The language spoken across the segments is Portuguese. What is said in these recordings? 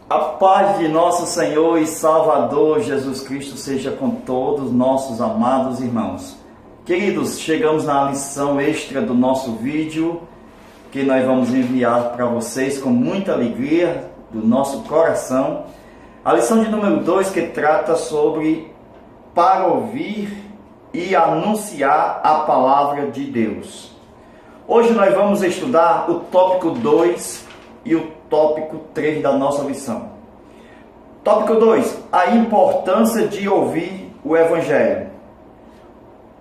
A paz de nosso Senhor e Salvador Jesus Cristo seja com todos nossos amados irmãos. Queridos, chegamos na lição extra do nosso vídeo, que nós vamos enviar para vocês com muita alegria do nosso coração. A lição de número 2, que trata sobre para ouvir e anunciar a palavra de Deus. Hoje nós vamos estudar o tópico 2 e o tópico 3 da nossa lição. Tópico 2, a importância de ouvir o Evangelho.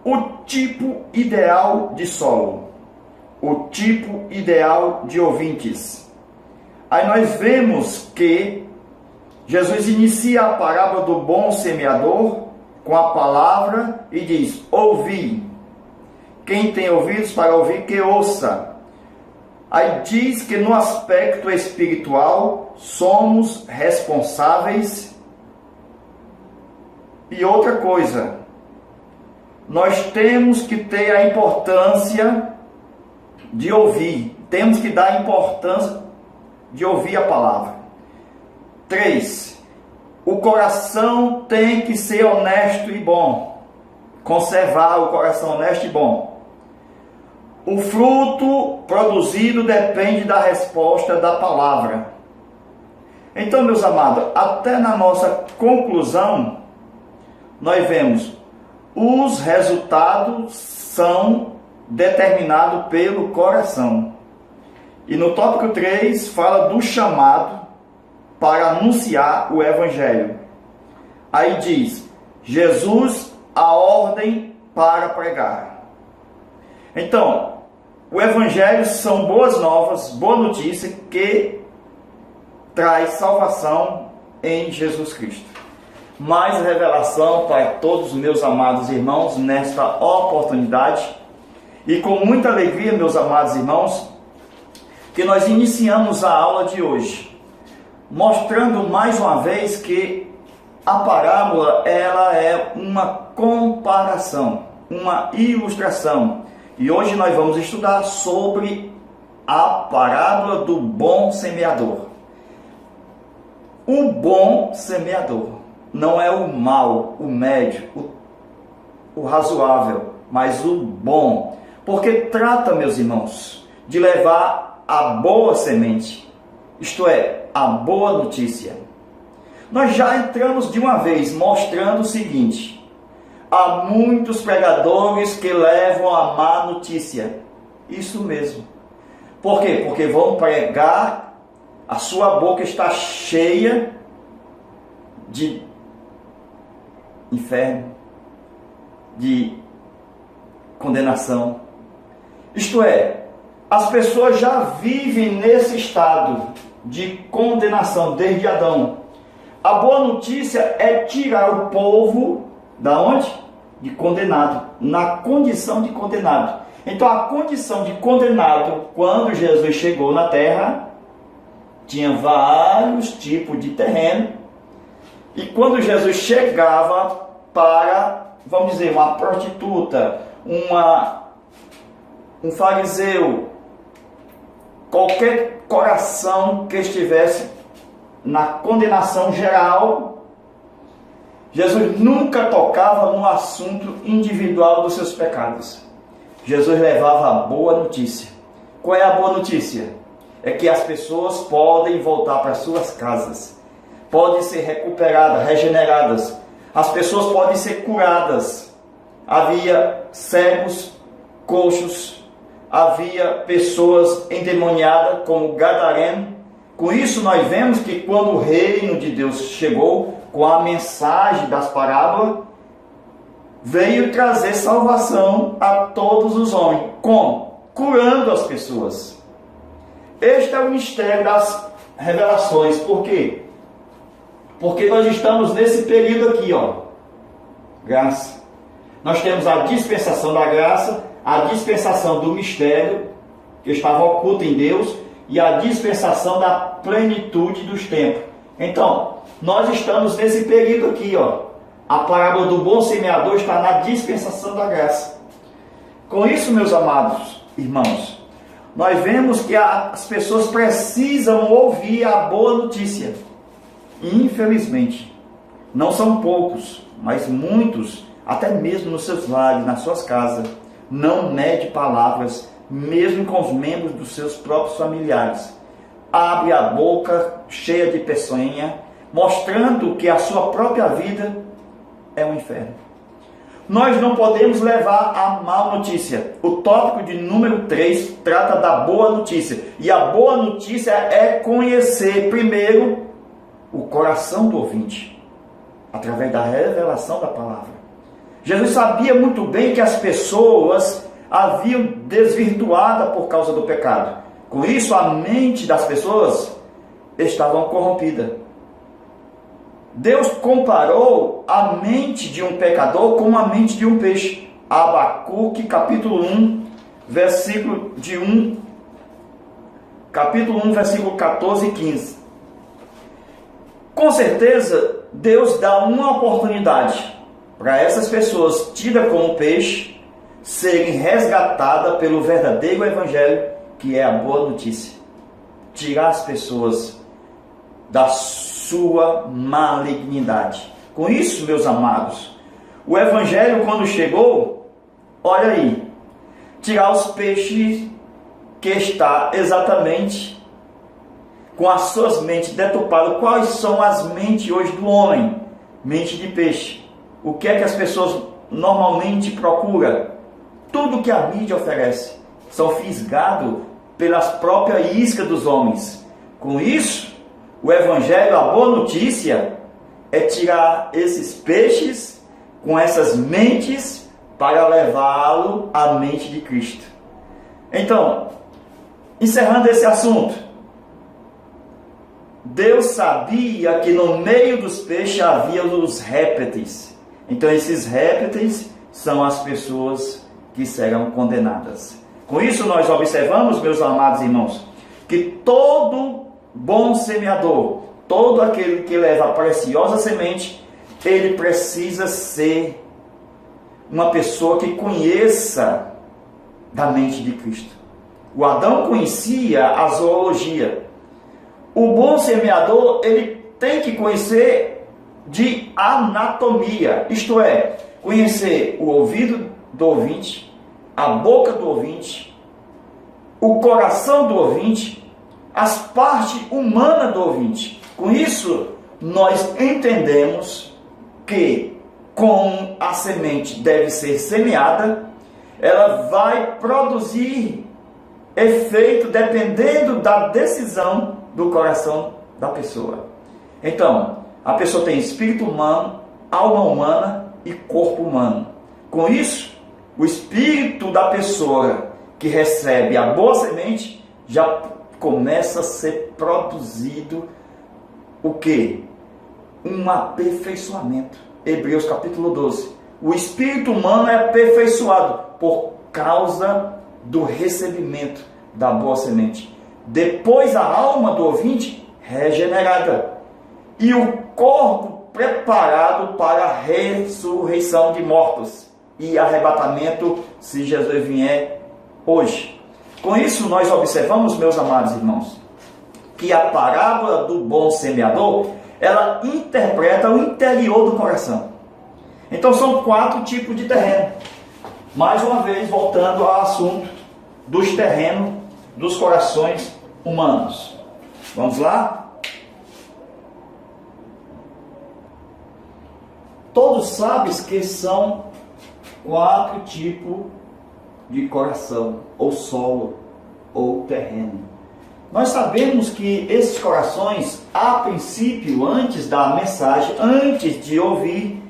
O tipo ideal de solo. O tipo ideal de ouvintes. Aí nós vemos que Jesus inicia a parábola do bom semeador com a palavra e diz: ouvi. Quem tem ouvidos para ouvir, que ouça. Aí diz que no aspecto espiritual somos responsáveis. E outra coisa, nós temos que ter a importância de ouvir. Temos que dar a importância de ouvir a palavra. 3. O coração tem que ser honesto e bom. Conservar o coração honesto e bom. O fruto produzido depende da resposta da palavra. Então, meus amados, até na nossa conclusão, nós vemos os resultados são determinados pelo coração. E no tópico 3 fala do chamado para anunciar o Evangelho. Aí diz: Jesus, a ordem para pregar. Então, o Evangelho são boas novas, boa notícia que traz salvação em Jesus Cristo. Mais revelação para todos os meus amados irmãos nesta oportunidade. E com muita alegria, meus amados irmãos, que nós iniciamos a aula de hoje, mostrando mais uma vez que a parábola ela é uma comparação, uma ilustração. E hoje nós vamos estudar sobre a parábola do bom semeador. O bom semeador não é o mal, o médio, o razoável, mas o bom. Porque trata, meus irmãos, de levar a boa semente, isto é, a boa notícia. Nós já entramos de uma vez mostrando o seguinte: há muitos pregadores que levam a má notícia. Isso mesmo. Por quê? Porque vão pregar, a sua boca está cheia de inferno, de condenação. Isto é, as pessoas já vivem nesse estado de condenação desde Adão. A boa notícia é tirar o povo da onde? De condenado, na condição de condenado. Então a condição de condenado, quando Jesus chegou na terra, tinha vários tipos de terreno. E quando Jesus chegava para, vamos dizer, uma prostituta, um fariseu, qualquer coração que estivesse na condenação geral, Jesus nunca tocava no assunto individual dos seus pecados. Jesus levava a boa notícia. Qual é a boa notícia? É que as pessoas podem voltar para suas casas, podem ser recuperadas, regeneradas, as pessoas podem ser curadas. Havia cegos, coxos, havia pessoas endemoniadas como Gadareno. Com isso nós vemos que quando o reino de Deus chegou, com a mensagem das parábolas, veio trazer salvação a todos os homens. Como? Curando as pessoas. Este é o mistério das revelações. Por quê? Porque nós estamos nesse período aqui, graça. Nós temos a dispensação da graça, a dispensação do mistério, que estava oculto em Deus, e a dispensação da plenitude dos tempos. Então, nós estamos nesse período aqui, A parábola do bom semeador está na dispensação da graça. Com isso, meus amados irmãos, nós vemos que as pessoas precisam ouvir a boa notícia. Infelizmente, não são poucos, mas muitos, até mesmo nos seus lares, nas suas casas, não mede palavras, mesmo com os membros dos seus próprios familiares. Abre a boca cheia de peçonha, mostrando que a sua própria vida é um inferno. Nós não podemos levar a má notícia. O tópico de número 3 trata da boa notícia. E a boa notícia é conhecer primeiro o coração do ouvinte, através da revelação da palavra. Jesus sabia muito bem que as pessoas haviam desvirtuado por causa do pecado. Com isso, a mente das pessoas estava corrompida. Deus comparou a mente de um pecador com a mente de um peixe. Abacuque, capítulo 1, versículo 14 e 15. Com certeza, Deus dá uma oportunidade para essas pessoas tidas como peixe serem resgatadas pelo verdadeiro evangelho, que é a boa notícia. Tirar as pessoas da sua malignidade. Com isso, meus amados, o evangelho, quando chegou, olha aí, tirar os peixes que está exatamente com as suas mentes deturpadas. Quais são as mentes hoje do homem? Mente de peixe. O que é que as pessoas normalmente procuram? Tudo que a mídia oferece são fisgados pelas próprias iscas dos homens. Com isso, o evangelho, a boa notícia, é tirar esses peixes com essas mentes para levá-lo à mente de Cristo. Então, encerrando esse assunto, Deus sabia que no meio dos peixes havia os répteis. Então esses répteis são as pessoas que serão condenadas. Com isso nós observamos, meus amados irmãos, que todo bom semeador, todo aquele que leva a preciosa semente, ele precisa ser uma pessoa que conheça da mente de Cristo. O Adão conhecia a zoologia. O bom semeador, ele tem que conhecer de anatomia, isto é, conhecer o ouvido do ouvinte, a boca do ouvinte, o coração do ouvinte, as partes humanas do ouvinte. Com isso, nós entendemos que, como a semente deve ser semeada, ela vai produzir efeito dependendo da decisão do coração da pessoa. Então, a pessoa tem espírito humano, alma humana e corpo humano. Com isso, o espírito da pessoa que recebe a boa semente já começa a ser produzido o quê? Um aperfeiçoamento. Hebreus capítulo 12. O espírito humano é aperfeiçoado por causa do recebimento da boa semente. Depois a alma do ouvinte regenerada e o corpo preparado para a ressurreição de mortos e arrebatamento, se Jesus vier hoje. Com isso nós observamos, meus amados irmãos, que a parábola do bom semeador, ela interpreta o interior do coração. Então são 4 tipos de terreno. Mais uma vez, voltando ao assunto dos terrenos dos corações humanos. Vamos lá? Todos sabem que são 4 tipos de coração, ou solo, ou terreno. Nós sabemos que esses corações, a princípio, antes da mensagem, antes de ouvir,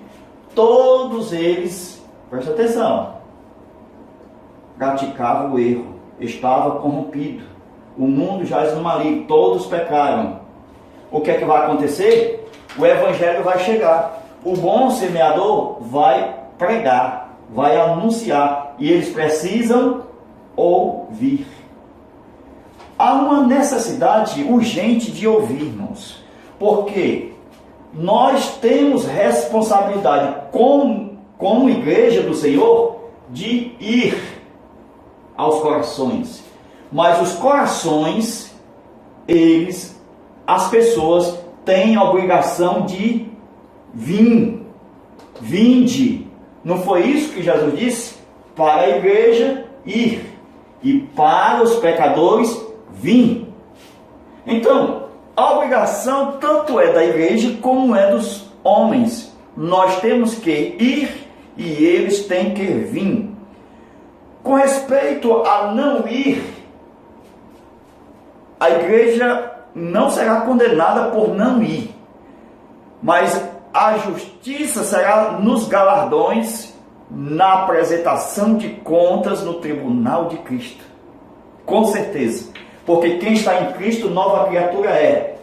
todos eles, presta atenção, praticavam o erro, estava corrompido, o mundo jaz no maligno, todos pecaram. O que é que vai acontecer? O evangelho vai chegar, o bom semeador vai pregar, vai anunciar, e eles precisam ouvir. Há uma necessidade urgente de ouvir, irmãos, porque nós temos responsabilidade como igreja do Senhor de ir aos corações, mas os corações, as pessoas tem a obrigação de vir. Vinde. Não foi isso que Jesus disse? Para a igreja ir e para os pecadores vir. Então, a obrigação tanto é da igreja como é dos homens. Nós temos que ir e eles têm que vir. Com respeito a não ir, a igreja não será condenada por não ir, mas a justiça será nos galardões, na apresentação de contas no tribunal de Cristo. Com certeza. Porque quem está em Cristo, nova criatura é.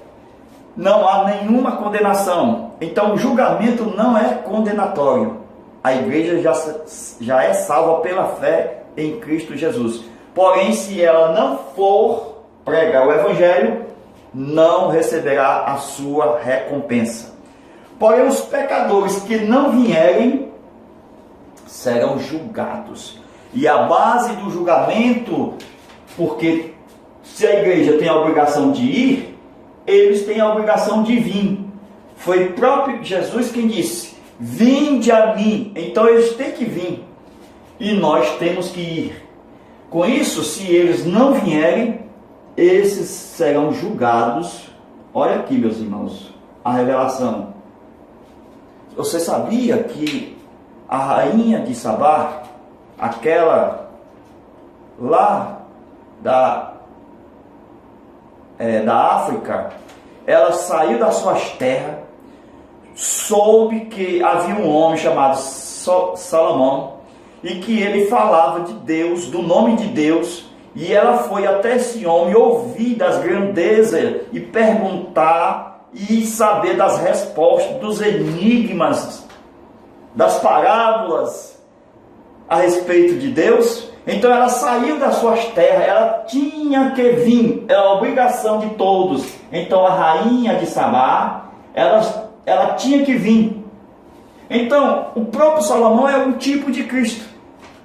Não há nenhuma condenação. Então o julgamento não é condenatório. A igreja já é salva pela fé em Cristo Jesus. Porém, se ela não for pregar o Evangelho, não receberá a sua recompensa. Porém, os pecadores que não vierem serão julgados. E a base do julgamento, porque se a igreja tem a obrigação de ir, eles têm a obrigação de vir. Foi próprio Jesus quem disse: vinde a mim. Então eles têm que vir. E nós temos que ir. Com isso, se eles não vierem, esses serão julgados. Olha aqui, meus irmãos, a revelação. Você sabia que a rainha de Sabá, aquela lá da África, ela saiu das suas terras, soube que havia um homem chamado Salomão, e que ele falava de Deus, do nome de Deus, e ela foi até esse homem ouvir das grandezas e perguntar e saber das respostas, dos enigmas, das parábolas a respeito de Deus. Então ela saiu das suas terras, ela tinha que vir, é a obrigação de todos. Então a rainha de Sabá, ela tinha que vir. Então o próprio Salomão é um tipo de Cristo.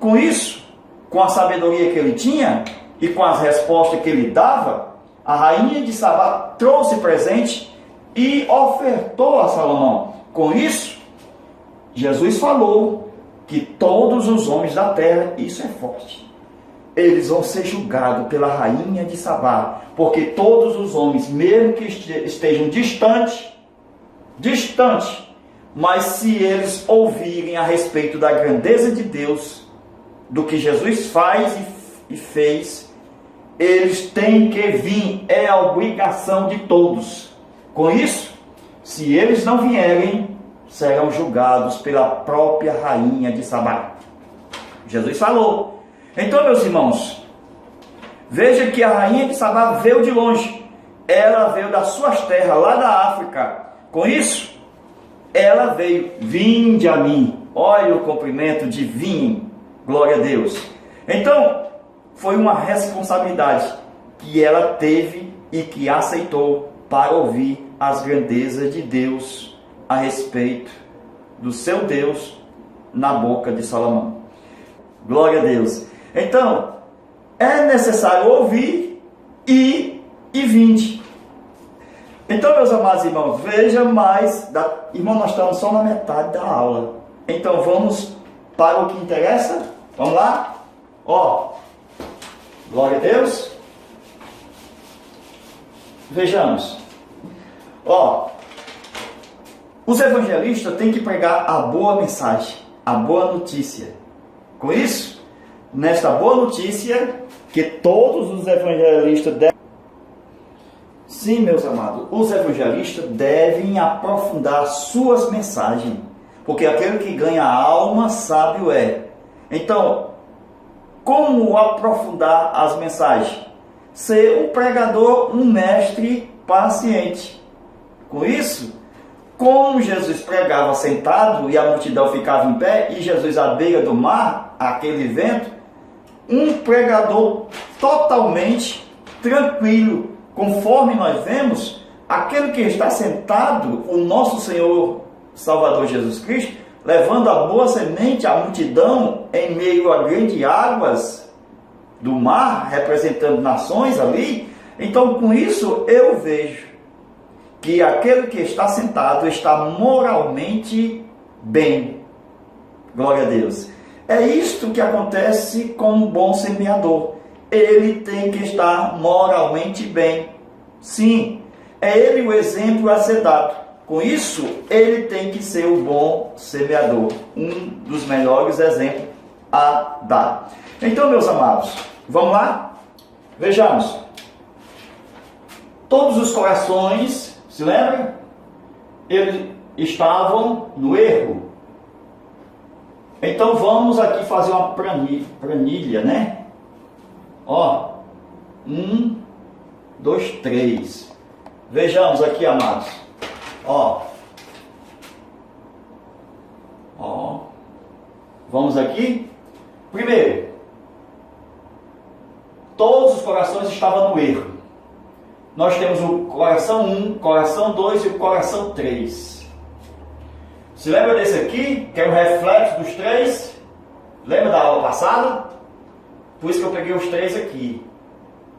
Com isso, com a sabedoria que ele tinha e com as respostas que ele dava, a rainha de Sabá trouxe presente e ofertou a Salomão. Com isso, Jesus falou que todos os homens da terra, isso é forte, eles vão ser julgados pela rainha de Sabá, porque todos os homens, mesmo que estejam distantes, mas se eles ouvirem a respeito da grandeza de Deus, do que Jesus faz e fez, eles têm que vir, é a obrigação de todos. Com isso, se eles não vierem, serão julgados pela própria rainha de Sabá. Jesus falou. Então, meus irmãos, veja que a rainha de Sabá veio de longe. Ela veio das suas terras, lá da África. Com isso, ela veio: vinde a mim. Olha o cumprimento de vim. Glória a Deus. Então, foi uma responsabilidade que ela teve e que aceitou para ouvir as grandezas de Deus a respeito do seu Deus na boca de Salomão. Glória a Deus. Então, é necessário ouvir e vinde. Então, meus amados irmãos, veja mais. Irmão, nós estamos só na metade da aula. Então, vamos para o que interessa. Vamos lá? Ó, glória a Deus. Vejamos. Ó, os evangelistas têm que pregar a boa mensagem, a boa notícia. Com isso, nesta boa notícia, que todos os evangelistas devem... Sim, meus amados, os evangelistas devem aprofundar suas mensagens, porque aquele que ganha a alma, sábio é. Então, como aprofundar as mensagens? Ser um pregador, um mestre paciente. Com isso, como Jesus pregava sentado e a multidão ficava em pé, e Jesus à beira do mar, aquele vento, um pregador totalmente tranquilo, conforme nós vemos, aquele que está sentado, o nosso Senhor Salvador Jesus Cristo, levando a boa semente à multidão em meio a grandes águas do mar, representando nações ali. Então, com isso, eu vejo que aquele que está sentado está moralmente bem. Glória a Deus. É isto que acontece com um bom semeador. Ele tem que estar moralmente bem. Sim, é ele o exemplo a ser dado. Com isso, ele tem que ser o bom semeador. Um dos melhores exemplos a dar. Então, meus amados, vamos lá? Vejamos. Todos os corações, se lembra? Eles estavam no erro. Então vamos aqui fazer uma planilha, né? Ó, 1, 2, 3. Vejamos aqui, amados. Ó, vamos aqui. Primeiro, todos os corações estavam no erro. Nós temos o coração 1, coração 2 e o coração 3. Se lembra desse aqui, que é o reflexo dos 3? Lembra da aula passada? Por isso que eu peguei os 3 aqui.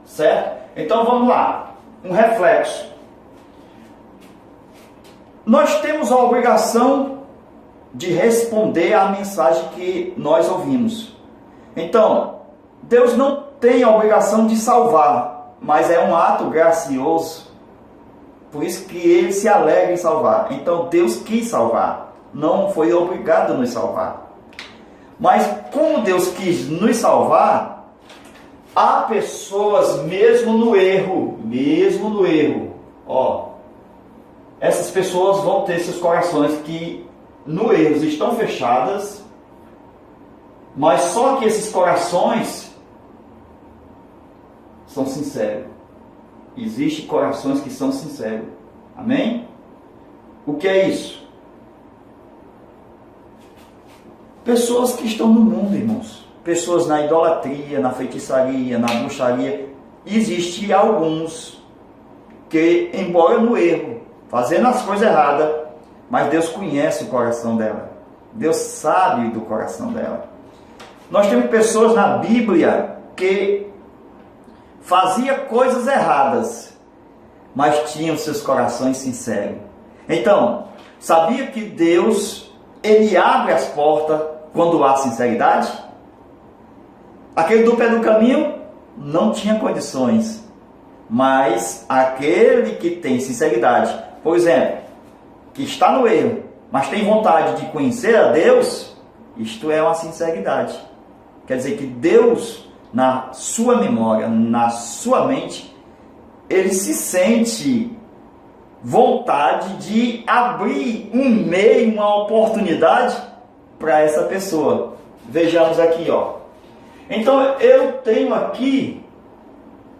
Certo? Então vamos lá. Um reflexo. Nós temos a obrigação de responder à mensagem que nós ouvimos. Então, Deus não tem a obrigação de salvar, mas é um ato gracioso. Por isso que Ele se alegra em salvar. Então, Deus quis salvar. Não foi obrigado a nos salvar. Mas como Deus quis nos salvar, há pessoas mesmo no erro, ó, essas pessoas vão ter seus corações que no erro estão fechadas, mas só que esses corações são sinceros. Existem corações que são sinceros. Amém? O que é isso? Pessoas que estão no mundo, irmãos. Pessoas na idolatria, na feitiçaria, na bruxaria. Existem alguns que, embora no erro, fazendo as coisas erradas, mas Deus conhece o coração dela. Deus sabe do coração dela. Nós temos pessoas na Bíblia que faziam coisas erradas, mas tinham seus corações sinceros. Então, sabia que Deus, Ele abre as portas quando há sinceridade? Aquele do pé do caminho não tinha condições, mas aquele que tem sinceridade, por exemplo, que está no erro, mas tem vontade de conhecer a Deus, isto é uma sinceridade. Quer dizer que Deus, na sua memória, na sua mente, Ele se sente vontade de abrir um meio, uma oportunidade para essa pessoa. Vejamos aqui, ó. Então eu tenho aqui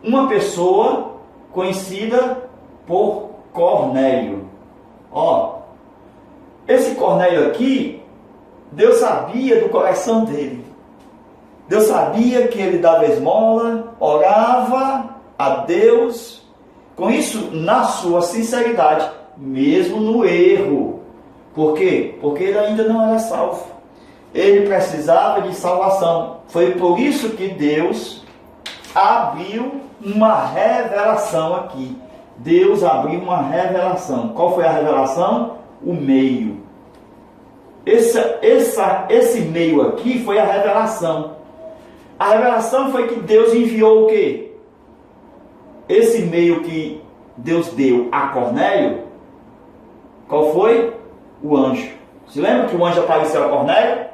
uma pessoa conhecida por Cornélio. Ó, esse Cornélio aqui, Deus sabia do coração dele. Deus sabia que ele dava esmola, orava a Deus. Com isso, na sua sinceridade, mesmo no erro. Por quê? Porque ele ainda não era salvo. Ele precisava de salvação. Foi por isso que Deus abriu uma revelação aqui. Deus abriu uma revelação. Qual foi a revelação? O meio. Esse meio aqui foi a revelação. A revelação foi que Deus enviou o quê? Esse meio que Deus deu a Cornélio, qual foi? O anjo. Se lembra que o anjo apareceu a Cornélio?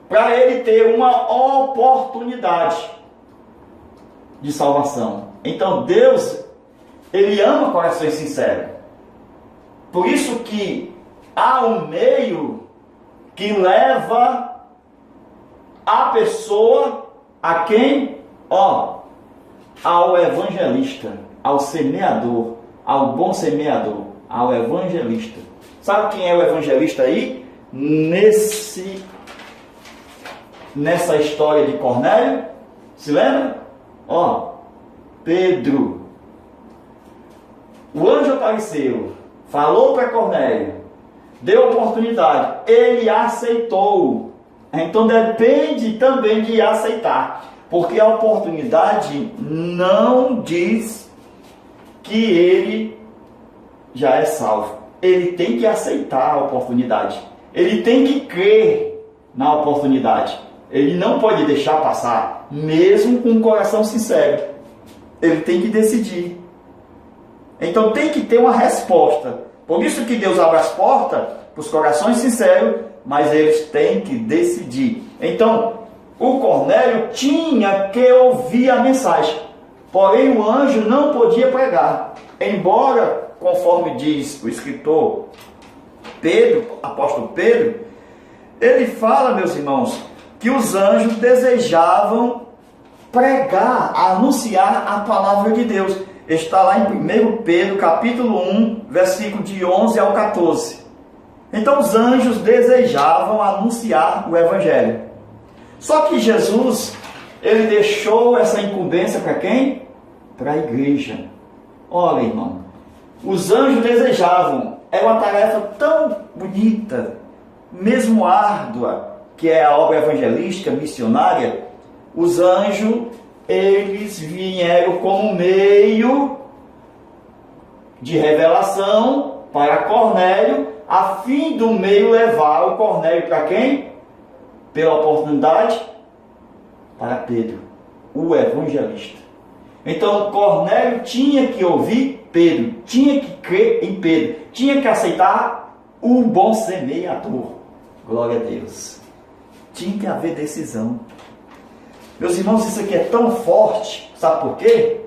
Para ele ter uma oportunidade de salvação. Então Deus, Ele ama corações sinceros. Por isso que há um meio que leva a pessoa a quem? Ó, ao evangelista, ao semeador, ao bom semeador, ao evangelista. Sabe quem é o evangelista aí? Nessa história de Cornélio, se lembra? Ó, Pedro. O anjo apareceu, falou para Cornélio, deu oportunidade, ele aceitou. Então depende também de aceitar, porque a oportunidade não diz que ele já é salvo. Ele tem que aceitar a oportunidade. Ele tem que crer na oportunidade. Ele não pode deixar passar, mesmo com um coração sincero. Ele tem que decidir. Então tem que ter uma resposta. Por isso que Deus abre as portas para os corações sinceros, mas eles têm que decidir. Então, o Cornélio tinha que ouvir a mensagem. Porém, o anjo não podia pregar. Embora, conforme diz o escritor Pedro, apóstolo Pedro, ele fala, meus irmãos, que os anjos desejavam pregar, anunciar a palavra de Deus. Está lá em 1 Pedro, capítulo 1, versículo de 11 ao 14. Então os anjos desejavam anunciar o evangelho. Só que Jesus, ele deixou essa incumbência para quem? Para a igreja. Olha, irmão, os anjos desejavam, é uma tarefa tão bonita, mesmo árdua, que é a obra evangelística, missionária. Os anjos, eles vieram como meio de revelação para Cornélio, a fim do meio levar o Cornélio para quem? Pela oportunidade, para Pedro, o evangelista. Então Cornélio tinha que ouvir Pedro, tinha que crer em Pedro, tinha que aceitar o bom semeador. Glória a Deus. Tinha que haver decisão. Meus irmãos, isso aqui é tão forte, sabe por quê?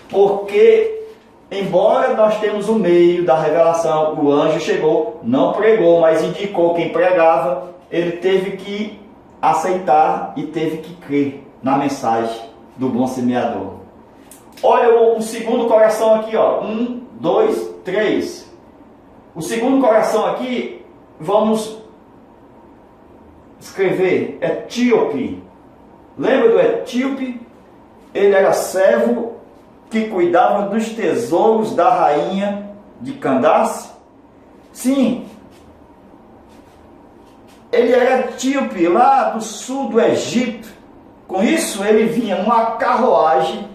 Porque, embora nós temos o meio da revelação, o anjo chegou, não pregou, mas indicou quem pregava, ele teve que aceitar e teve que crer na mensagem do bom semeador. Olha o segundo coração aqui, ó. 1, 2, 3. O segundo coração aqui, vamos escrever etíope. Lembra do etíope? Ele era servo que cuidava dos tesouros da rainha de Candace. Sim, ele era etíope, lá do sul do Egito. Com isso, ele vinha numa carruagem.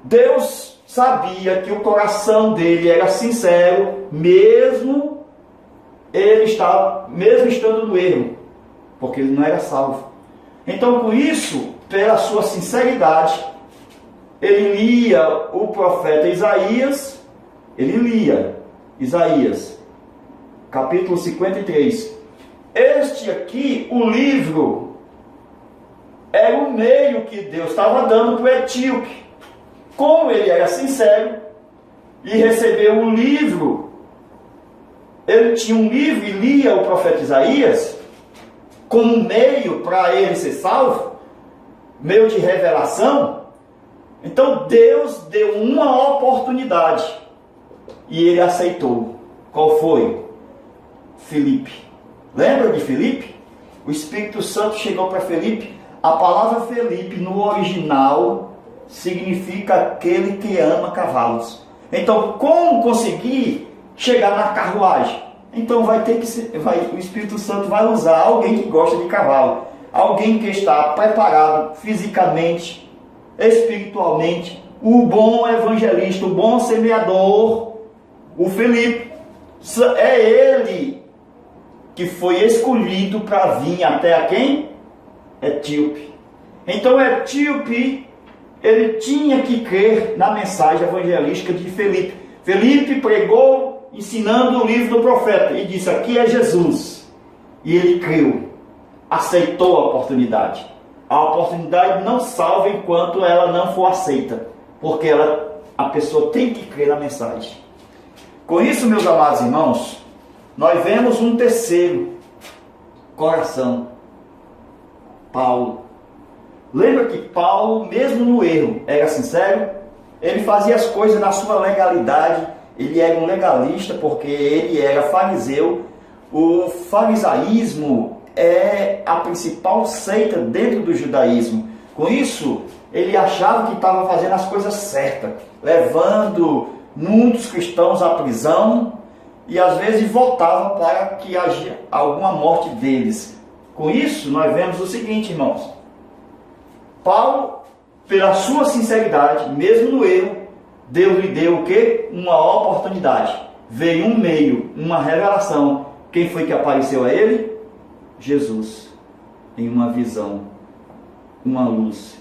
Deus sabia que o coração dele era sincero, mesmo estando no erro, porque ele não era salvo. Então, com isso, pela sua sinceridade, ele lia o profeta Isaías, Isaías, capítulo 53. Este aqui, o livro, era o meio que Deus estava dando para o etíope. Como ele era sincero e recebeu um livro, ele tinha um livro e lia o profeta Isaías, como meio para ele ser salvo, meio de revelação. Então Deus deu uma oportunidade e ele aceitou. Qual foi? Filipe. Lembra de Filipe? O Espírito Santo chegou para Filipe. A palavra Filipe no original significa aquele que ama cavalos. Então, como conseguir chegar na carruagem? Então o Espírito Santo vai usar alguém que gosta de cavalo, alguém que está preparado fisicamente, espiritualmente, o bom evangelista, o bom semeador, o Filipe. É ele que foi escolhido para vir até a quem? Etíope. Então Etíope, ele tinha que crer na mensagem evangelística de Filipe. Filipe pregou ensinando o livro do profeta e disse: aqui é Jesus. E ele creu, aceitou a oportunidade. A oportunidade não salva enquanto ela não for aceita, porque a pessoa tem que crer na mensagem. Com isso, meus amados irmãos, nós vemos um terceiro coração, Paulo. Lembra que Paulo, mesmo no erro, era sincero? Ele fazia as coisas na sua legalidade. Ele era um legalista porque ele era fariseu. O farisaísmo é a principal seita dentro do judaísmo. Com isso, ele achava que estava fazendo as coisas certas, levando muitos cristãos à prisão e às vezes voltava para que haja alguma morte deles. Com isso, nós vemos o seguinte, irmãos. Paulo, pela sua sinceridade, mesmo no erro, Deus lhe deu o quê? Uma oportunidade. Veio um meio, uma revelação. Quem foi que apareceu a ele? Jesus, em uma visão, uma luz.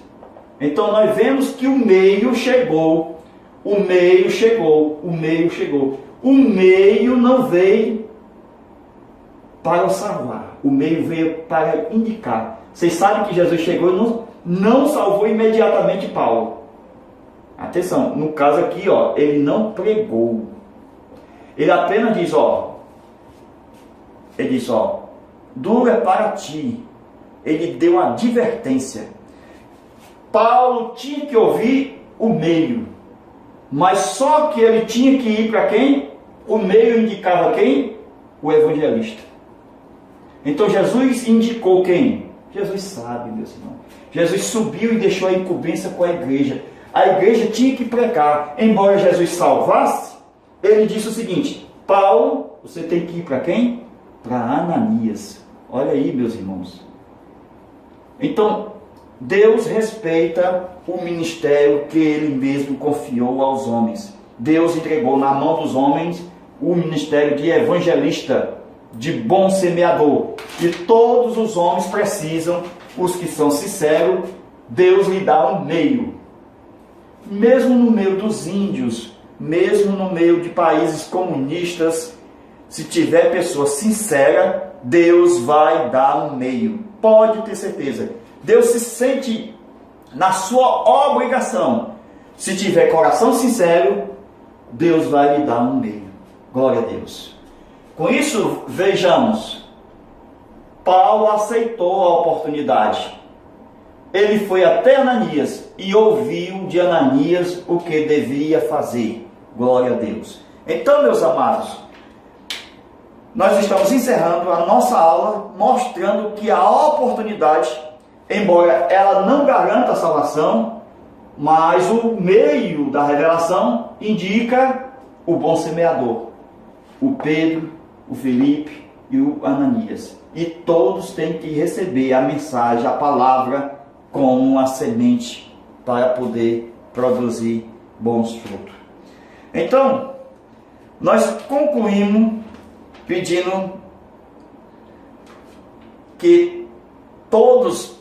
Então nós vemos que o meio chegou, o meio chegou, o meio chegou. O meio não veio para o salvar, o meio veio para indicar. Vocês sabem que Jesus chegou e não salvou imediatamente Paulo. Atenção, no caso aqui, ó, ele não pregou. Ele apenas diz, duro é para ti. Ele deu uma advertência. Paulo tinha que ouvir o meio, mas só que ele tinha que ir para quem? O meio indicava quem? O evangelista. Então Jesus indicou quem? Jesus sabe, meus irmãos. Jesus subiu e deixou a incumbência com a igreja. A igreja tinha que pregar. Embora Jesus salvasse, ele disse o seguinte: Paulo, você tem que ir para quem? Para Ananias. Olha aí, meus irmãos. Então, Deus respeita o ministério que Ele mesmo confiou aos homens. Deus entregou na mão dos homens o ministério de evangelista, de bom semeador. E todos os homens precisam, os que são sinceros, Deus lhe dá um meio. Mesmo no meio dos índios, mesmo no meio de países comunistas, se tiver pessoa sincera, Deus vai dar um meio. Pode ter certeza. Deus se sente na sua obrigação. Se tiver coração sincero, Deus vai lhe dar um meio. Glória a Deus. Com isso, vejamos. Paulo aceitou a oportunidade. Ele foi até Ananias e ouviu de Ananias o que devia fazer. Glória a Deus. Então, meus amados, nós estamos encerrando a nossa aula mostrando que a oportunidade, embora ela não garanta a salvação, mas o meio da revelação indica o bom semeador, o Pedro, o Felipe e o Ananias. E todos têm que receber a mensagem, a palavra, como uma semente para poder produzir bons frutos. Então, nós concluímos pedindo que todos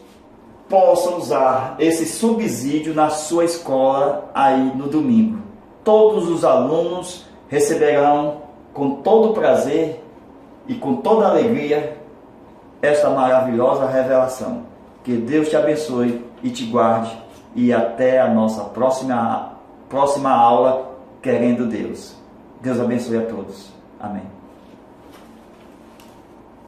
possam usar esse subsídio na sua escola aí no domingo. Todos os alunos receberão com todo prazer e com toda alegria esta maravilhosa revelação. Que Deus te abençoe e te guarde, e até a nossa próxima aula, querendo Deus. Deus abençoe a todos. Amém.